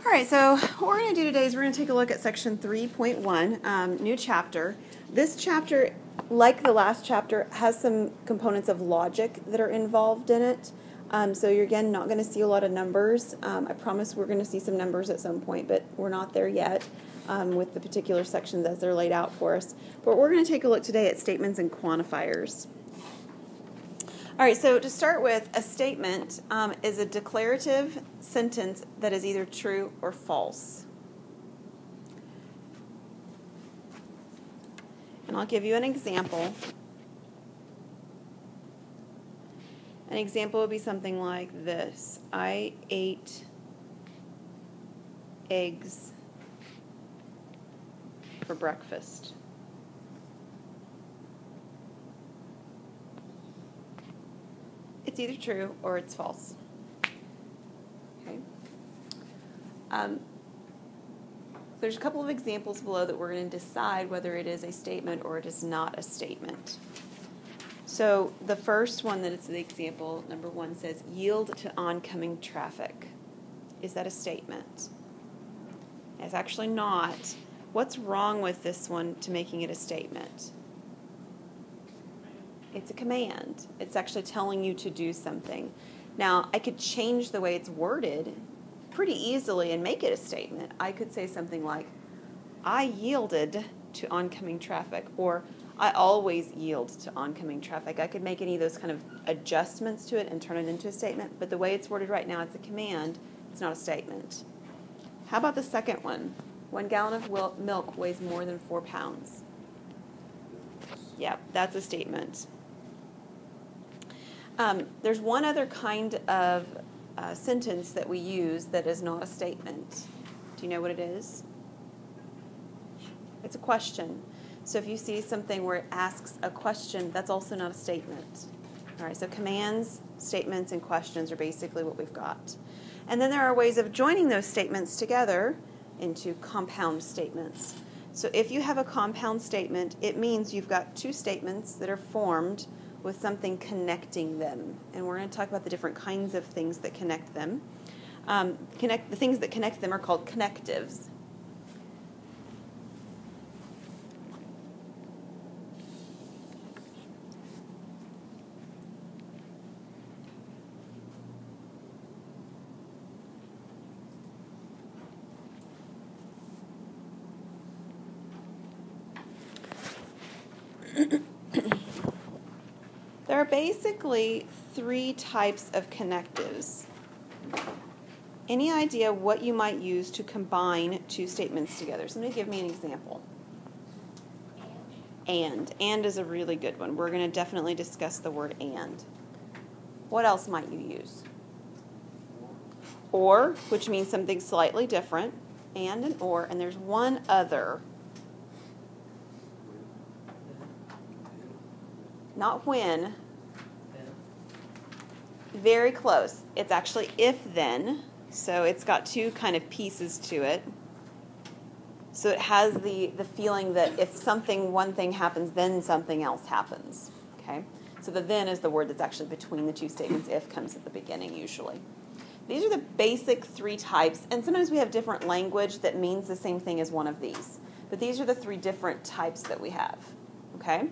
All right, so what we're going to do today is we're going to take a look at section 3.1, new chapter. This chapter, like the last chapter, has some components of logic that are involved in it. So you're, again, not going to see a lot of numbers. I promise we're going to see some numbers at some point, but we're not there yet with the particular sections as they're laid out for us. But we're going to take a look today at statements and quantifiers. All right, so to start with, a statement is a declarative sentence that is either true or false. And I'll give you an example. An example would be something like this. I ate eggs for breakfast. It's either true or it's false. Okay. There's a couple of examples below that we're going to decide whether it is a statement or it is not a statement. So the first one that is the example, number 1, says yield to oncoming traffic. Is that a statement? It's actually not. What's wrong with this one to making it a statement? It's a command. It's actually telling you to do something. Now, I could change the way it's worded pretty easily and make it a statement. I could say something like, I yielded to oncoming traffic, or I always yield to oncoming traffic. I could make any of those kind of adjustments to it and turn it into a statement, but the way it's worded right now, it's a command. It's not a statement. How about the second one? 1 gallon of milk weighs more than 4 pounds. Yeah, that's a statement. There's one other kind of sentence that we use that is not a statement. Do you know what it is? It's a question. So if you see something where it asks a question, that's also not a statement. All right, so commands, statements, and questions are basically what we've got. And then there are ways of joining those statements together into compound statements. So if you have a compound statement, it means you've got 2 statements that are formed with something connecting them. And we're going to talk about the different kinds of things that connect them. The things that connect them are called connectives. There are basically 3 types of connectives. Any idea what you might use to combine 2 statements together? Somebody give me an example. And is a really good one. We're going to definitely discuss the word and. What else might you use? Or, which means something slightly different. And or. And there's one other. Not when. Very close. It's actually if-then. So it's got 2 kind of pieces to it. So it has the feeling that if one thing happens, then something else happens. Okay? So the then is the word that's actually between the 2 statements. If comes at the beginning usually. These are the basic 3 types. And sometimes we have different language that means the same thing as one of these. But these are the 3 different types that we have. Okay?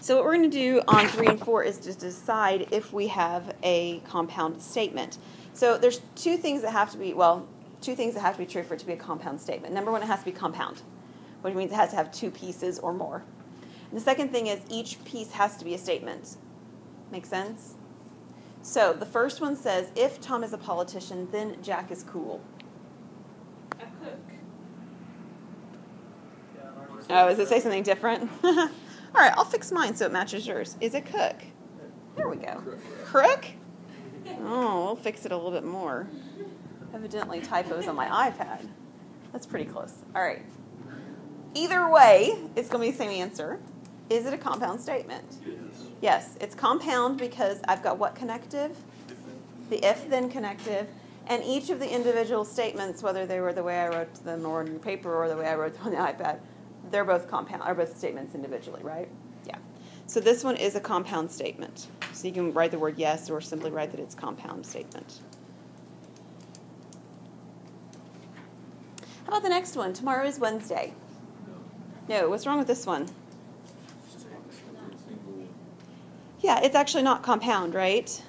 So what we're going to do on 3 and 4 is to decide if we have a compound statement. So there's 2 things that have to be, 2 things that have to be true for it to be a compound statement. Number 1, it has to be compound, which means it has to have 2 pieces or more. And the second thing is each piece has to be a statement. Make sense? So the first one says, if Tom is a politician, then Jack is cool. A cook. Oh, does it say something different? All right, I'll fix mine so it matches yours. Is it cook? There we go. Crook? Oh, we'll fix it a little bit more. Evidently typos on my iPad. That's pretty close. All right. Either way, it's going to be the same answer. Is it a compound statement? Yes, it's compound because I've got what connective? The if-then connective. And each of the individual statements, whether they were the way I wrote them or on your paper or the way I wrote them on the iPad, they're both both statements individually, right? Yeah. So this one is a compound statement. So you can write the word yes or simply write that it's a compound statement. How about the next one? Tomorrow is Wednesday. No, what's wrong with this one? Yeah, it's actually not compound, right?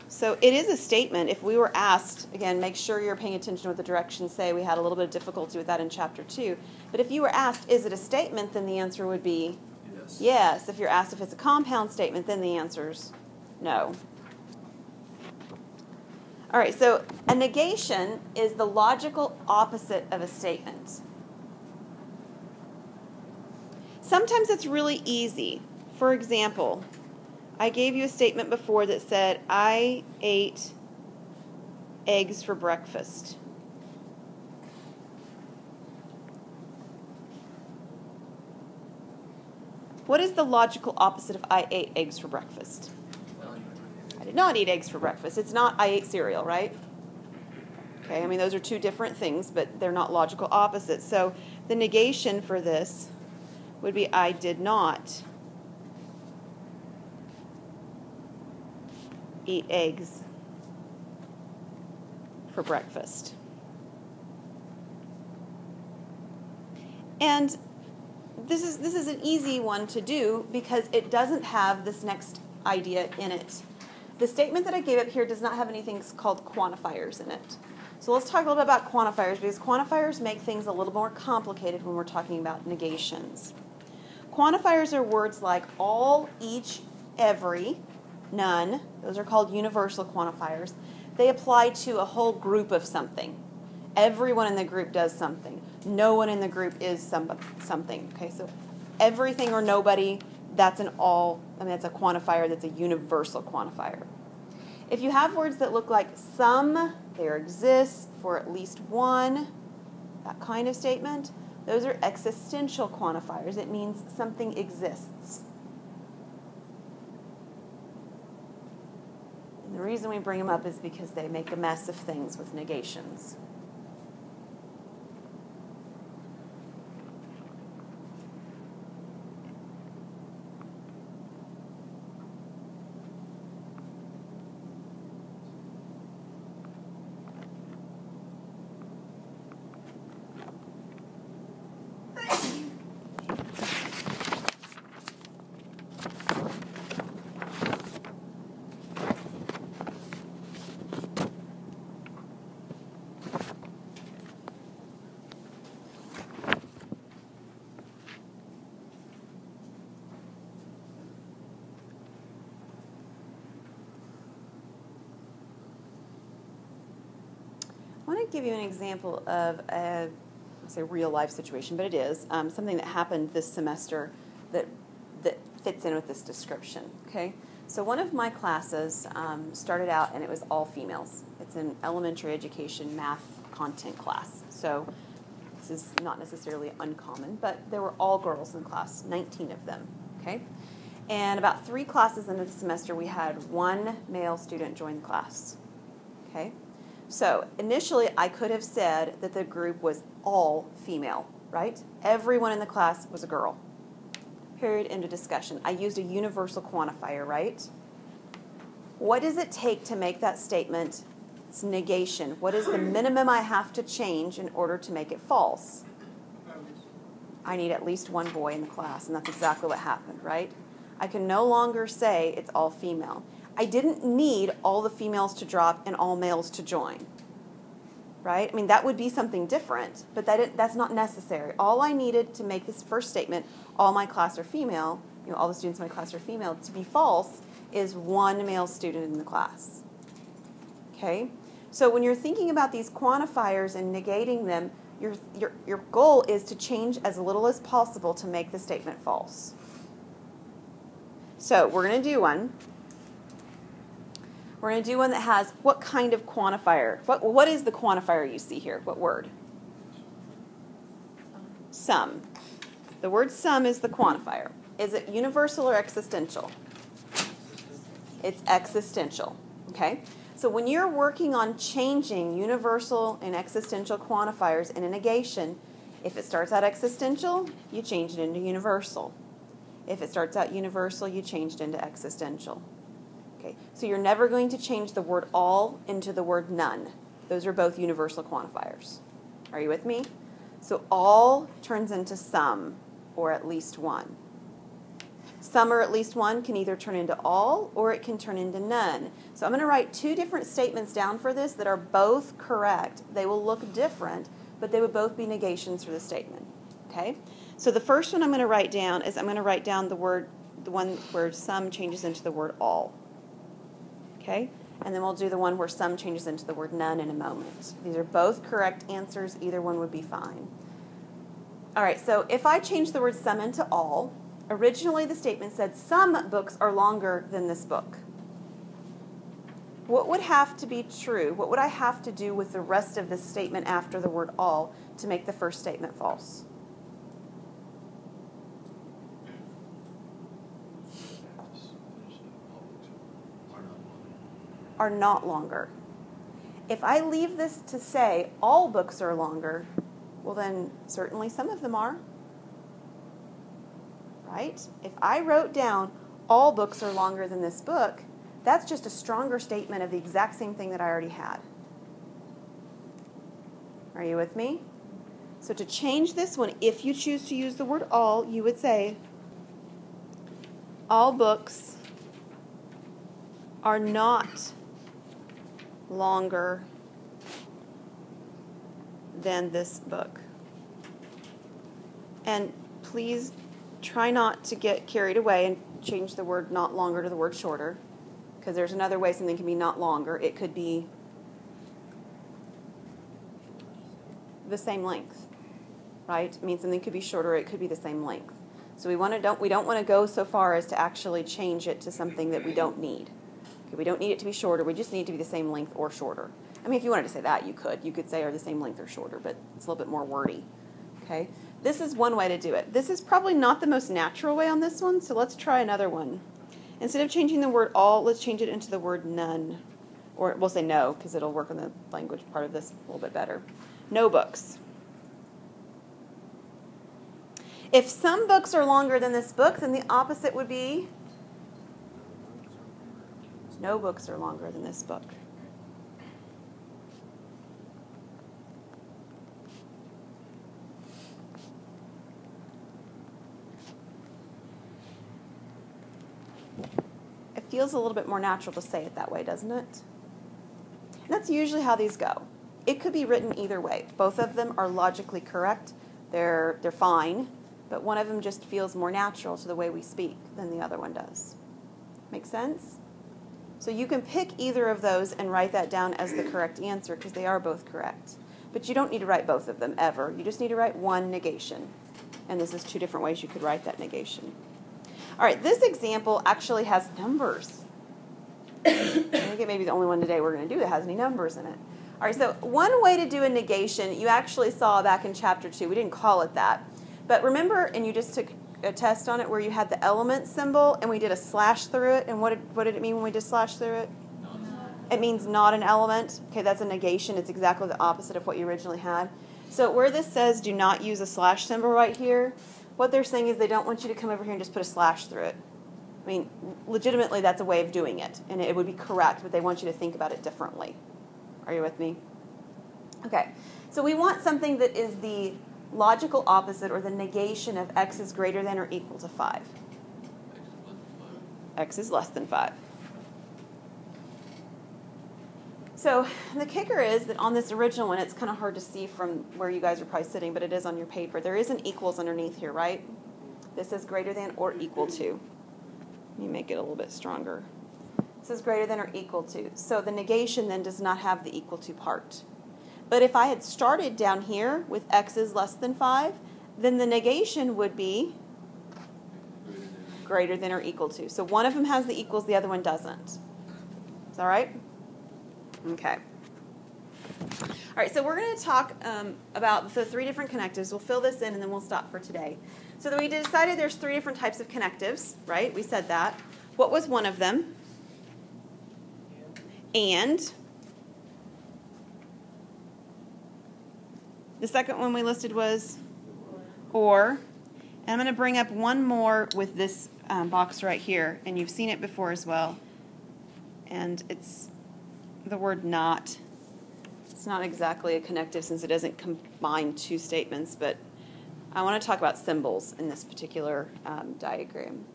So it is a statement. If we were asked, again, make sure you're paying attention to what the directions say. We had a little bit of difficulty with that in Chapter 2. But if you were asked, is it a statement, then the answer would be yes. If you're asked if it's a compound statement, then the answer's no. All right, so a negation is the logical opposite of a statement. Sometimes it's really easy. For example, I gave you a statement before that said, I ate eggs for breakfast. What is the logical opposite of I ate eggs for breakfast? I did not eat eggs for breakfast. It's not I ate cereal, right? Okay, I mean, those are two different things, but they're not logical opposites. So the negation for this would be I did not eat eggs for breakfast. And this is an easy one to do because it doesn't have this next idea in it. The statement that I gave up here does not have anything called quantifiers in it. So let's talk a little bit about quantifiers because quantifiers make things a little more complicated when we're talking about negations. Quantifiers are words like all, each, every, none. Those are called universal quantifiers. They apply to a whole group of something. Everyone in the group does something. No one in the group is something. Okay, so everything or nobody, that's that's a quantifier, that's a universal quantifier. If you have words that look like some, there exists for at least one, that kind of statement, those are existential quantifiers. It means something exists. And the reason we bring them up is because they make a mess of things with negations. I want to give you an example of a real life situation, but it is something that happened this semester that fits in with this description. Okay, so one of my classes started out and it was all females. It's an elementary education math content class, so this is not necessarily uncommon, but there were all girls in the class, 19 of them. Okay, and about 3 classes into the semester, we had one male student join the class. Okay. So initially, I could have said that the group was all female, right? Everyone in the class was a girl. Period, end of discussion. I used a universal quantifier, right? What does it take to make that statement? It's negation. What is the minimum I have to change in order to make it false? I need at least one boy in the class, and that's exactly what happened, right? I can no longer say it's all female. I didn't need all the females to drop and all males to join, right? I mean, that would be something different, but that's not necessary. All I needed to make this first statement, all my class are female, all the students in my class are female, to be false is one male student in the class, okay? So when you're thinking about these quantifiers and negating them, your goal is to change as little as possible to make the statement false. So we're going to do one. We're going to do one that has what kind of quantifier? What is the quantifier you see here? What word? Some. The word some is the quantifier. Is it universal or existential? It's existential. Okay? So when you're working on changing universal and existential quantifiers in a negation, if it starts out existential, you change it into universal. If it starts out universal, you change it into existential. Okay, so you're never going to change the word all into the word none. Those are both universal quantifiers. Are you with me? So all turns into some, or at least one. Some or at least one can either turn into all, or it can turn into none. So I'm going to write two different statements down for this that are both correct. They will look different, but they would both be negations for the statement. Okay? So the first one I'm going to write down is I'm going to write down the one where some changes into the word all. Okay? And then we'll do the one where some changes into the word none in a moment. These are both correct answers. Either one would be fine. All right, so if I change the word some into all, originally the statement said some books are longer than this book. What would have to be true? What would I have to do with the rest of this statement after the word all to make the first statement false? Are not longer. If I leave this to say all books are longer, well then certainly some of them are. Right? If I wrote down all books are longer than this book, that's just a stronger statement of the exact same thing that I already had. Are you with me? So to change this one, if you choose to use the word all, you would say all books are not longer than this book. And please try not to get carried away and change the word not longer to the word shorter, because there's another way something can be not longer. It could be the same length, right? I mean, something could be shorter, it could be the same length. So we don't want to go so far as to actually change it to something that we don't need. Okay, we don't need it to be shorter, we just need it to be the same length or shorter. I mean, if you wanted to say that, you could say are the same length or shorter, but it's a little bit more wordy. Okay? This is one way to do it. This is probably not the most natural way on this one, so let's try another one. Instead of changing the word all, let's change it into the word none. Or we'll say no, because it'll work on the language part of this a little bit better. No books. If some books are longer than this book, then the opposite would be no books are longer than this book. It feels a little bit more natural to say it that way, doesn't it? And that's usually how these go. It could be written either way. Both of them are logically correct. They're fine, but one of them just feels more natural to the way we speak than the other one does. Make sense? So you can pick either of those and write that down as the correct answer because they are both correct. But you don't need to write both of them ever. You just need to write one negation. And this is two different ways you could write that negation. All right, this example actually has numbers. I think it may be the only one today we're going to do that has any numbers in it. All right, so one way to do a negation, you actually saw back in chapter 2. We didn't call it that. But remember, and you just took a test on it where you had the element symbol and we did a slash through it. And what did it mean when we did slash through it? It means not an element. Okay, that's a negation. It's exactly the opposite of what you originally had. So where this says do not use a slash symbol right here, what they're saying is they don't want you to come over here and just put a slash through it. I mean, legitimately, that's a way of doing it, and it would be correct, but they want you to think about it differently. Are you with me? Okay, so we want something that is the logical opposite or the negation of x is greater than or equal to 5. X is less than 5. So the kicker is that on this original one, it's kind of hard to see from where you guys are probably sitting, but it is on your paper. There is an equals underneath here, right? This is greater than or equal to. Let me make it a little bit stronger. This is greater than or equal to. So the negation then does not have the equal to part. But if I had started down here with x is less than 5, then the negation would be greater than or equal to. So one of them has the equals, the other one doesn't. Is that right? Okay. All right, so we're going to talk about the 3 different connectives. We'll fill this in and then we'll stop for today. So we decided there's 3 different types of connectives, right? We said that. What was one of them? And. The second one we listed was or. And I'm going to bring up one more with this box right here. And you've seen it before as well. And it's the word not. It's not exactly a connective since it doesn't combine two statements, but I want to talk about symbols in this particular diagram.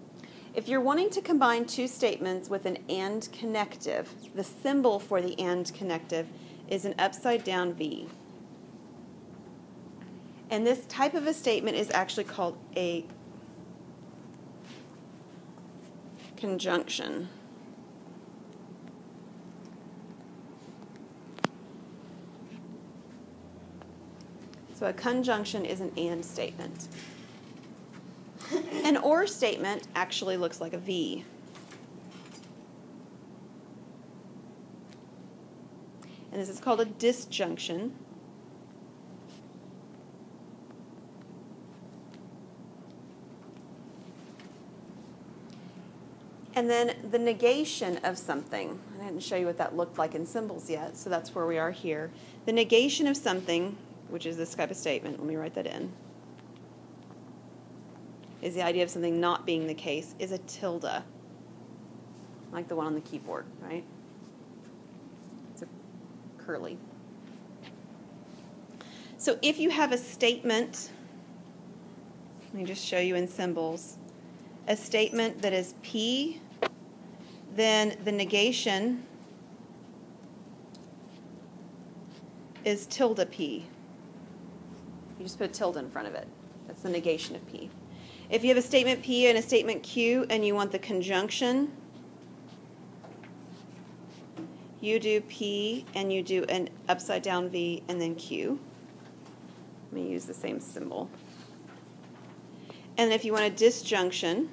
If you're wanting to combine two statements with an and connective, the symbol for the and connective is an upside down V. And this type of a statement is actually called a conjunction. So a conjunction is an and statement. An or statement actually looks like a V. And this is called a disjunction. And then the negation of something. I didn't show you what that looked like in symbols yet, so that's where we are here. The negation of something, which is this type of statement, let me write that in, is the idea of something not being the case, is a tilde, like the one on the keyboard, right? It's a curly. So if you have a statement, let me just show you in symbols, a statement that is P, then the negation is tilde P. You just put a tilde in front of it. That's the negation of P. If you have a statement P and a statement Q and you want the conjunction, you do P and you do an upside down V and then Q. Let me use the same symbol. And if you want a disjunction,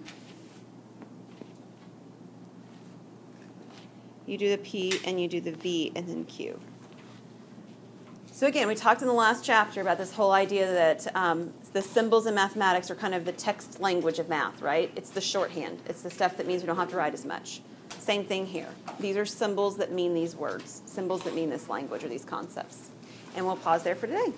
you do the P and you do the V and then Q. So again, we talked in the last chapter about this whole idea that the symbols in mathematics are kind of the text language of math, right? It's the shorthand. It's the stuff that means we don't have to write as much. Same thing here. These are symbols that mean these words, symbols that mean this language or these concepts. And we'll pause there for today.